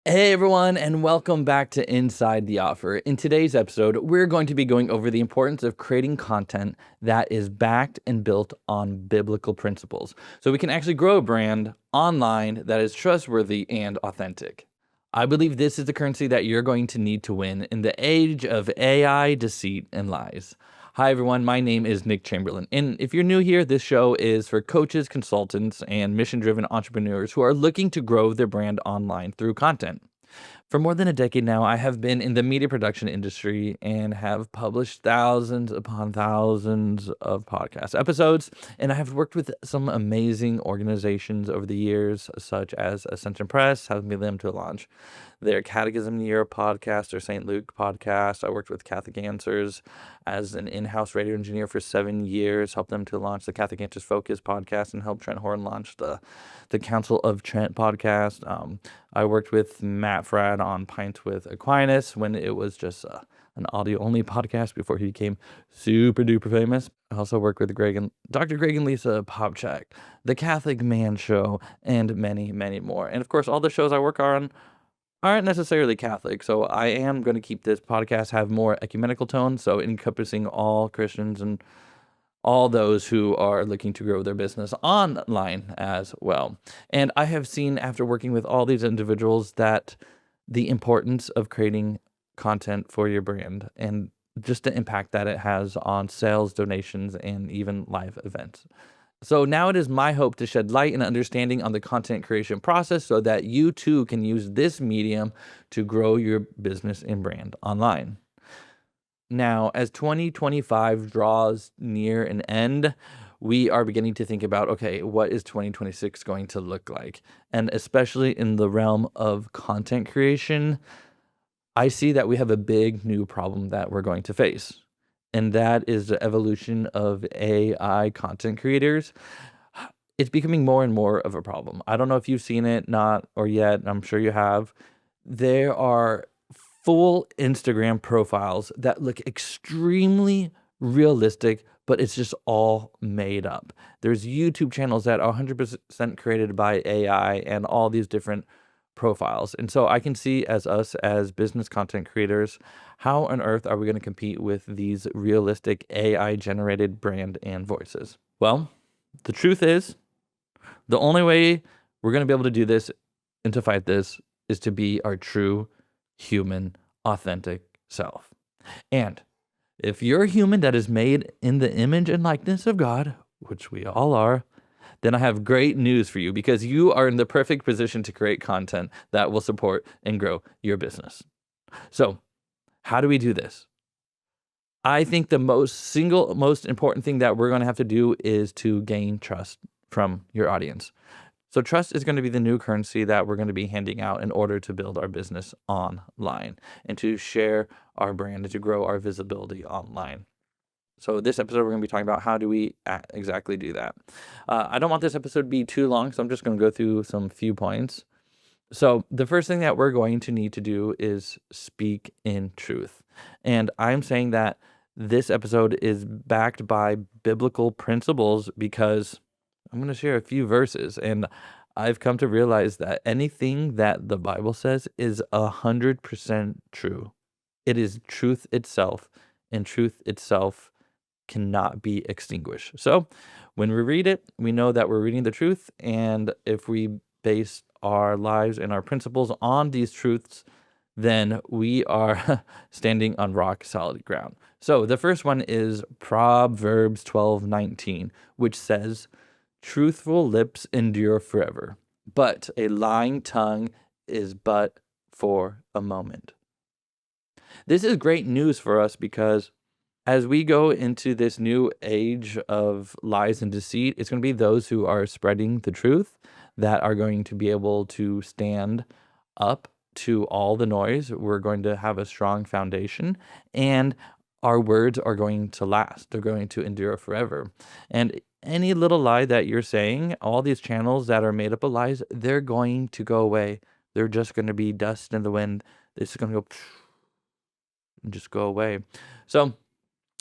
Hey everyone, and welcome back to Inside the Offer. In today's episode, we're going to be going over the importance of creating content that is backed and built on biblical principles, so we can actually grow a brand online that is trustworthy and authentic. I believe this is the currency that you're going to need to win in the age of AI, deceit, and lies. Hi everyone, my name is Nick Chamberlain, and if you're new here, this show is for coaches, consultants, and mission-driven entrepreneurs who are looking to grow their brand online through content. For more than a decade now, I have been in the media production industry and have published thousands upon thousands of podcast episodes. And I have worked with some amazing organizations over the years, such as Ascension Press, helping them to launch their Catechism Year podcast or St. Luke podcast. I worked with Catholic Answers as an in-house radio engineer for 7 years, helped them to launch the Catholic Answers Focus podcast, and helped Trent Horn launch the Council of Trent podcast. I worked with Matt Frad on Pints with Aquinas when it was just an audio-only podcast before he became super duper famous. I also worked with Dr. Greg and Lisa Popchak, The Catholic Man Show, and many, many more. And of course, all the shows I work on aren't necessarily Catholic, so I am going to keep this podcast have more ecumenical tone, so encompassing all Christians and all those who are looking to grow their business online as well. And I have seen, after working with all these individuals, that the importance of creating content for your brand and just the impact that it has on sales, donations, and even live events. So now it is my hope to shed light and understanding on the content creation process so that you too can use this medium to grow your business and brand online. Now, as 2025 draws near an end, we are beginning to think about, okay, what is 2026 going to look like? And especially in the realm of content creation, I see that we have a big new problem that we're going to face. And that is the evolution of AI content creators. It's becoming more and more of a problem. I don't know if you've seen it, not or yet. I'm sure you have. There are full Instagram profiles that look extremely realistic, but it's just all made up. There's YouTube channels that are 100% created by AI and all these different profiles. And so I can see as business content creators, how on earth are we going to compete with these realistic AI generated brand and voices? Well, the truth is, the only way we're going to be able to do this and to fight this is to be our true human, authentic self. And if you're a human that is made in the image and likeness of God, which we all are, then I have great news for you because you are in the perfect position to create content that will support and grow your business. So, how do we do this? I think the most important thing that we're going to have to do is to gain trust from your audience. So trust is going to be the new currency that we're going to be handing out in order to build our business online and to share our brand and to grow our visibility online. So this episode, we're going to be talking about how do we exactly do that. I don't want this episode to be too long, so I'm just going to go through some few points. So the first thing that we're going to need to do is speak in truth. And I'm saying that this episode is backed by biblical principles because I'm going to share a few verses, and I've come to realize that anything that the Bible says is 100% true. It is truth itself, and truth itself cannot be extinguished. So when we read it, we know that we're reading the truth, and if we base our lives and our principles on these truths, then we are standing on rock solid ground. So the first one is Proverbs 12:19, which says, "Truthful lips endure forever, but a lying tongue is but for a moment." This is great news for us because as we go into this new age of lies and deceit, it's going to be those who are spreading the truth that are going to be able to stand up to all the noise. We're going to have a strong foundation, and our words are going to last. They're going to endure forever. And any little lie that you're saying, all these channels that are made up of lies, they're going to go away. They're just going to be dust in the wind. It's going to go and just go away. So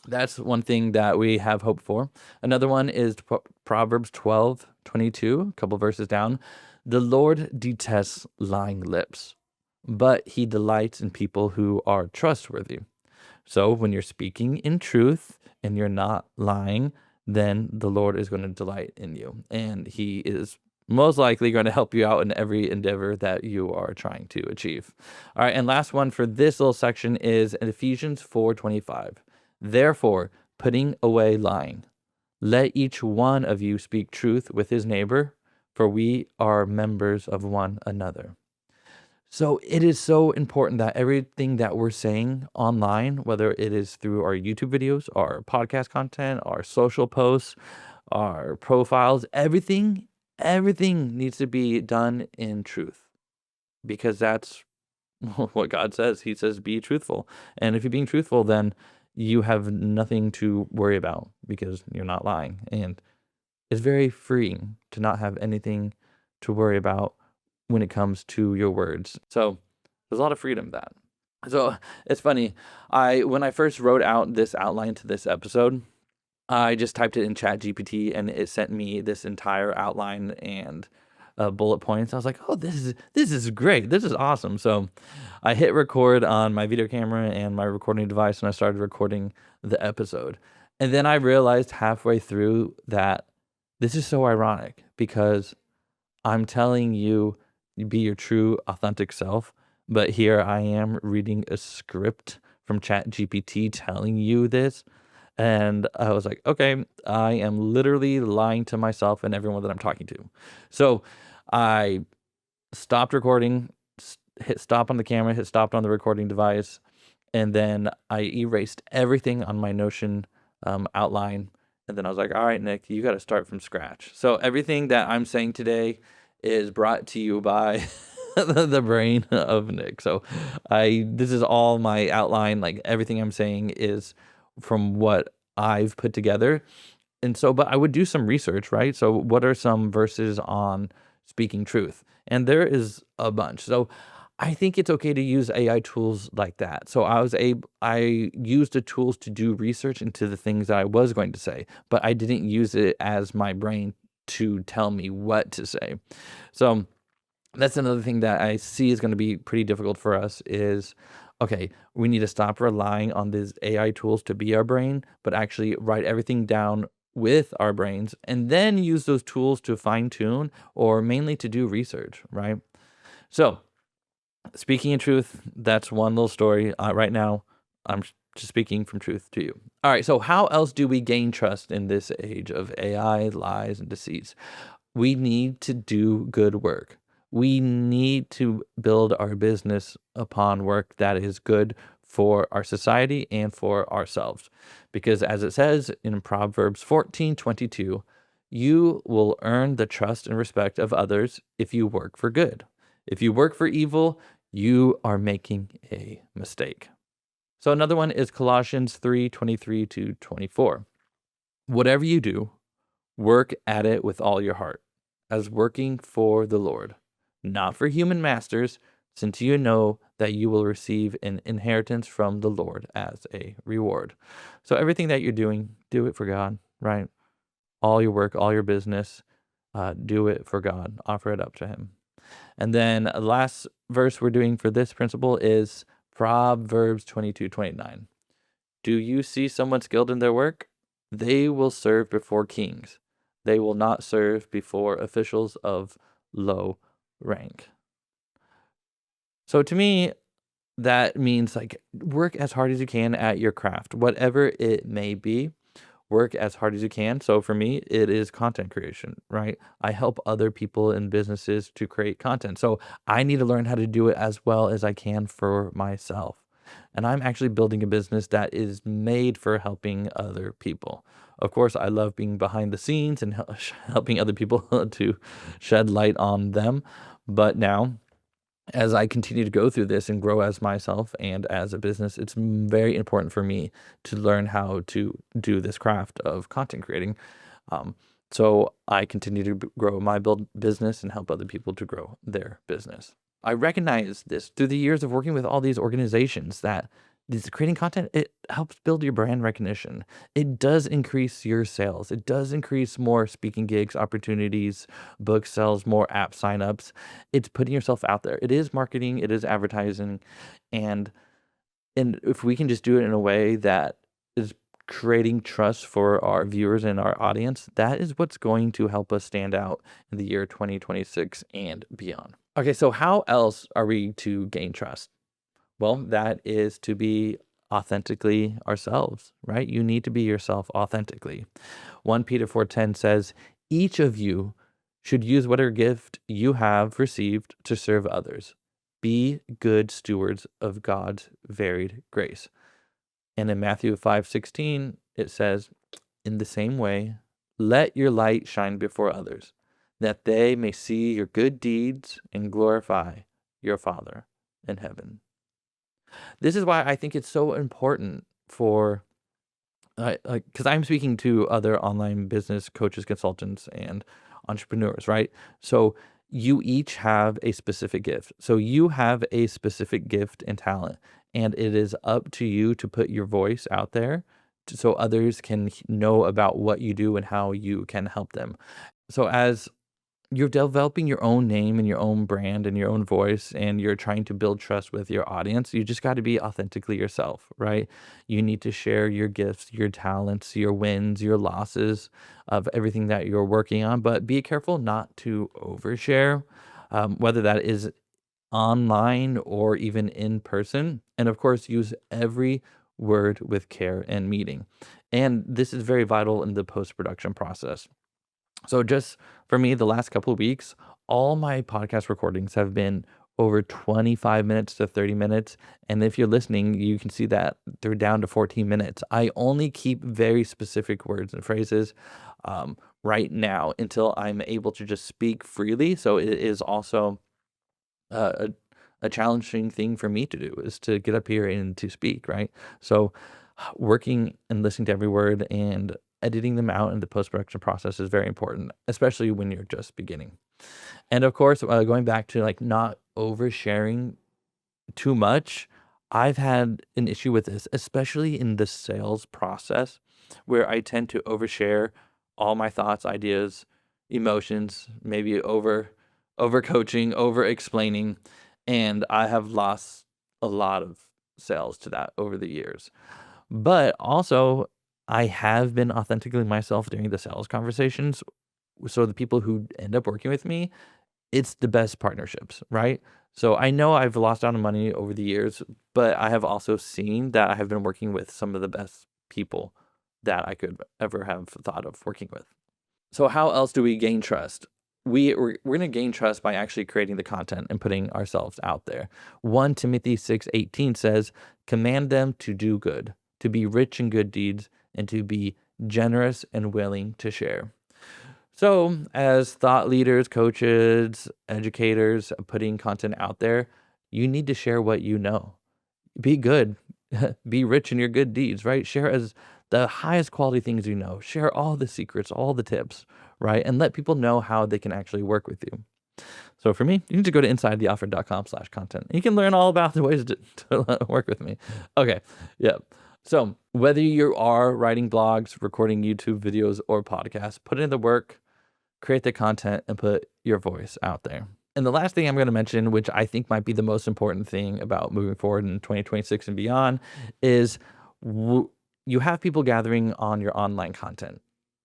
that's one thing that we have hope for. Another one is Proverbs 12:22, a couple verses down. "The Lord detests lying lips, but he delights in people who are trustworthy. So when you're speaking in truth and you're not lying, then the Lord is going to delight in you. And he is most likely going to help you out in every endeavor that you are trying to achieve. All right, and last one for this little section is in Ephesians 4:25. Therefore, putting away lying, let each one of you speak truth with his neighbor, for we are members of one another. So it is so important that everything that we're saying online, whether it is through our YouTube videos, our podcast content, our social posts, our profiles, everything needs to be done in truth because that's what God says. He says, be truthful. And if you're being truthful, then you have nothing to worry about because you're not lying. And it's very freeing to not have anything to worry about when it comes to your words. So there's a lot of freedom in that. So it's funny. When I first wrote out this outline to this episode, I just typed it in Chat GPT and it sent me this entire outline and bullet points. I was like, oh, this is great. This is awesome. So I hit record on my video camera and my recording device and I started recording the episode. And then I realized halfway through that this is so ironic because I'm telling you, be your true, authentic self. But here I am reading a script from ChatGPT telling you this. And I was like, okay, I am literally lying to myself and everyone that I'm talking to. So I stopped recording, hit stop on the camera, hit stop on the recording device. And then I erased everything on my Notion outline. And then I was like, all right, Nick, you got to start from scratch. So everything that I'm saying today is brought to you by the brain of Nick. So this is all my outline. Like everything I'm saying is from what I've put together. And so, but I would do some research, right? So what are some verses on speaking truth? And there is a bunch. So I think it's okay to use AI tools like that. So I used the tools to do research into the things that I was going to say, but I didn't use it as my brain to tell me what to say. So that's another thing that I see is going to be pretty difficult for us is, okay, we need to stop relying on these AI tools to be our brain, but actually write everything down with our brains and then use those tools to fine tune or mainly to do research, right? So speaking in truth, that's one little story. Right now, I'm just speaking from truth to you. All right, so how else do we gain trust in this age of AI, lies, and deceits? We need to do good work. We need to build our business upon work that is good for our society and for ourselves. Because as it says in Proverbs 14:22, you will earn the trust and respect of others if you work for good. If you work for evil, you are making a mistake. So another one is Colossians 3:23-24. Whatever you do, work at it with all your heart, as working for the Lord, not for human masters, since you know that you will receive an inheritance from the Lord as a reward. So everything that you're doing, do it for God, right? All your work, all your business, do it for God. Offer it up to Him. And then last verse we're doing for this principle is Proverbs 22:29. Do you see someone skilled in their work? They will serve before kings. They will not serve before officials of low rank. So to me, that means like work as hard as you can at your craft, whatever it may be. Work as hard as you can. So for me, it is content creation, right? I help other people in businesses to create content. So I need to learn how to do it as well as I can for myself. And I'm actually building a business that is made for helping other people. Of course, I love being behind the scenes and helping other people to shed light on them. But now, as I continue to go through this and grow as myself and as a business, it's very important for me to learn how to do this craft of content creating. So I continue to grow my business and help other people to grow their business. I recognize this through the years of working with all these organizations that this creating content, it helps build your brand recognition. It does increase your sales. It does increase more speaking gigs, opportunities, book sales, more app signups. It's putting yourself out there. It is marketing, it is advertising, and if we can just do it in a way that is creating trust for our viewers and our audience, that is what's going to help us stand out in the year 2026 and beyond. Okay, so how else are we to gain trust? Well, that is to be authentically ourselves, right? You need to be yourself authentically. 1 Peter 4:10 says, "Each of you should use whatever gift you have received to serve others. Be good stewards of God's varied grace." And in Matthew 5:16, it says, "In the same way, let your light shine before others, that they may see your good deeds and glorify your Father in heaven." This is why I think it's so important for like because I'm speaking to other online business coaches, consultants, and entrepreneurs, right? So you each have a specific gift. So you have a specific gift and talent, and it is up to you to put your voice out there so others can know about what you do and how you can help them. So as you're developing your own name and your own brand and your own voice, and you're trying to build trust with your audience. You just got to be authentically yourself, right? You need to share your gifts, your talents, your wins, your losses of everything that you're working on, but be careful not to overshare, whether that is online or even in person. And of course, use every word with care and meaning. And this is very vital in the post production process. So just for me, the last couple of weeks, all my podcast recordings have been over 25 minutes to 30 minutes. And if you're listening, you can see that they're down to 14 minutes. I only keep very specific words and phrases right now until I'm able to just speak freely. So it is also a, a challenging thing for me to do is to get up here and to speak, right? So working and listening to every word and editing them out in the post-production process is very important, especially when you're just beginning. And of course, going back to like not oversharing too much, I've had an issue with this, especially in the sales process, where I tend to overshare all my thoughts, ideas, emotions, maybe over coaching, over explaining, and I have lost a lot of sales to that over the years. But also, I have been authentically myself during the sales conversations. So the people who end up working with me, it's the best partnerships, right? So I know I've lost out on money over the years, but I have also seen that I have been working with some of the best people that I could ever have thought of working with. So how else do we gain trust? We're going to gain trust by actually creating the content and putting ourselves out there. 1 Timothy 6:18 says, "Command them to do good, to be rich in good deeds, and to be generous and willing to share." So, as thought leaders, coaches, educators putting content out there, you need to share what you know. Be good, be rich in your good deeds, right? Share as the highest quality things you know. Share all the secrets, all the tips, right? And let people know how they can actually work with you. So for me, you need to go to insidetheoffer.com/content. You can learn all about the ways to work with me. Okay. Yeah. So whether you are writing blogs, recording YouTube videos, or podcasts, put in the work, create the content, and put your voice out there. And the last thing I'm going to mention, which I think might be the most important thing about moving forward in 2026 and beyond, is you have people gathering on your online content,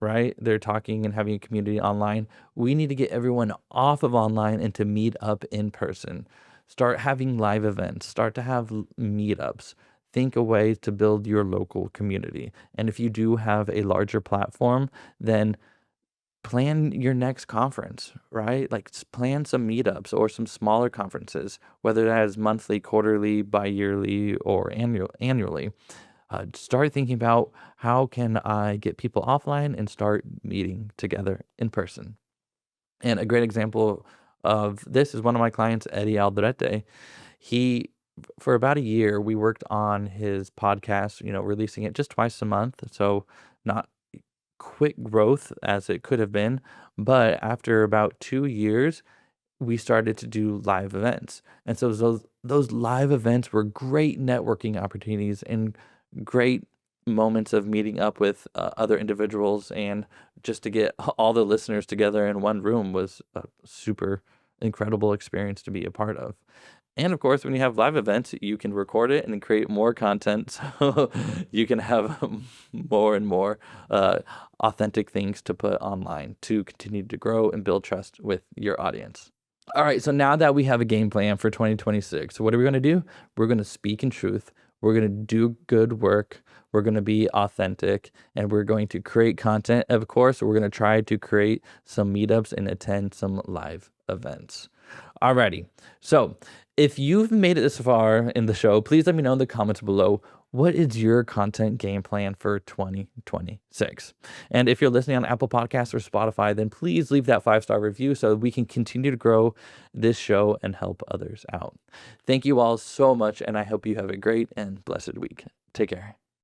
right? They're talking and having a community online. We need to get everyone off of online and to meet up in person. Start having live events, start to have meetups. Think of ways to build your local community. And if you do have a larger platform, then plan your next conference, right? Like plan some meetups or some smaller conferences, whether that is monthly, quarterly, bi-yearly, or annually. Start thinking about how can I get people offline and start meeting together in person. And a great example of this is one of my clients, Eddie Alderete. He, for about a year, we worked on his podcast, releasing it just twice a month. So not quick growth as it could have been. But after about 2 years, we started to do live events. And so those live events were great networking opportunities and great moments of meeting up with other individuals, and just to get all the listeners together in one room was a super incredible experience to be a part of. And of course, when you have live events, you can record it and create more content, so you can have more and more authentic things to put online to continue to grow and build trust with your audience. All right, so now that we have a game plan for 2026, what are we going to do? We're going to speak in truth. We're going to do good work. We're going to be authentic, and we're going to create content. Of course, we're going to try to create some meetups and attend some live events. Alrighty. So if you've made it this far in the show, please let me know in the comments below. What is your content game plan for 2026? And if you're listening on Apple Podcasts or Spotify, then please leave that 5-star review so we can continue to grow this show and help others out. Thank you all so much, and I hope you have a great and blessed week. Take care.